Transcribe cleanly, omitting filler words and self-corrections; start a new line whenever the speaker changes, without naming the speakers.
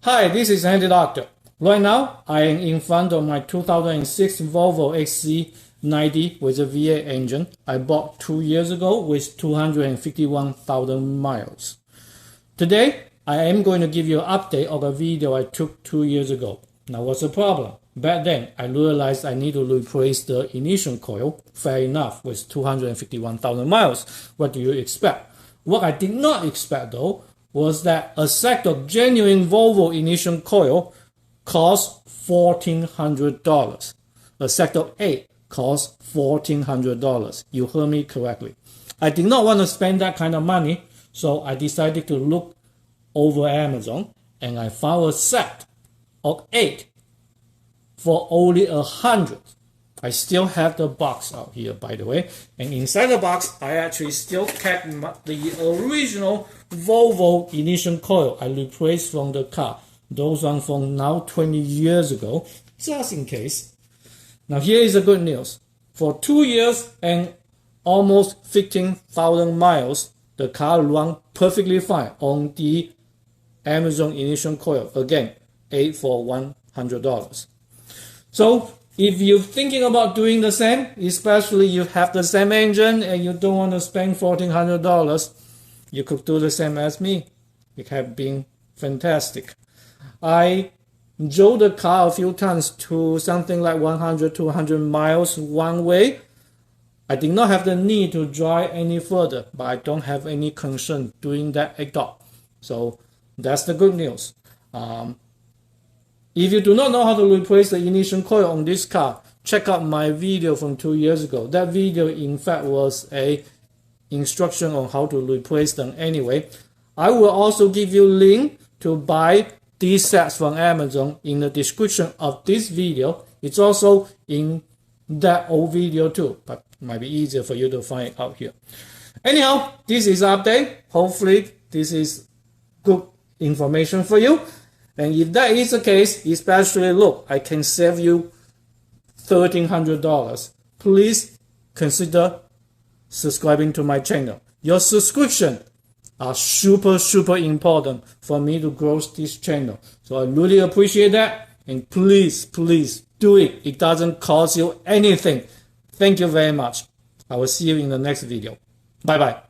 Hi, this is Andy Doctor. Right now, I am in front of my 2006 Volvo XC90 with a V8 engine I bought 2 years ago with 251,000 miles. Today, I am going to give you an update of a video I took 2 years ago. Now, what's the problem? Back then, I realized I need to replace the ignition coil. Fair enough, with 251,000 miles. What do you expect? What I did not expect, though, was that a set of genuine Volvo ignition coil costs $1,400. A set of 8 costs $1,400. You heard me correctly. I did not want to spend that kind of money, so I decided to look over Amazon, and I found a set of 8 for only $100. I still have the box out here, by the way, and inside the box I actually still kept the original Volvo ignition coil I replaced from the car. Those ones from now 20 years ago, just in case. Now here is the good news. For 2 years and almost 15,000 miles, the car ran perfectly fine on the Amazon ignition coil. Again, 8 for $100. So if you're thinking about doing the same, especially you have the same engine and you don't want to spend $1,400, you could do the same as me. It have been fantastic. I drove the car a few times to something like 100 to 200 miles one way. I did not have the need to drive any further, but I don't have any concern doing that at all. So that's the good news. If you do not know how to replace the ignition coil on this car, check out my video from 2 years ago. That video, in fact, was a instruction on how to replace them anyway. I will also give you a link to buy these sets from Amazon in the description of this video. It's also in that old video too, but it might be easier for you to find it out here. Anyhow, this is an update. Hopefully, this is good information for you. And if that is the case, especially look, I can save you $1,300. Please consider subscribing to my channel. Your subscription are super important for me to grow this channel. So I really appreciate that. And please do it. It doesn't cost you anything. Thank you very much. I will see you in the next video. Bye bye.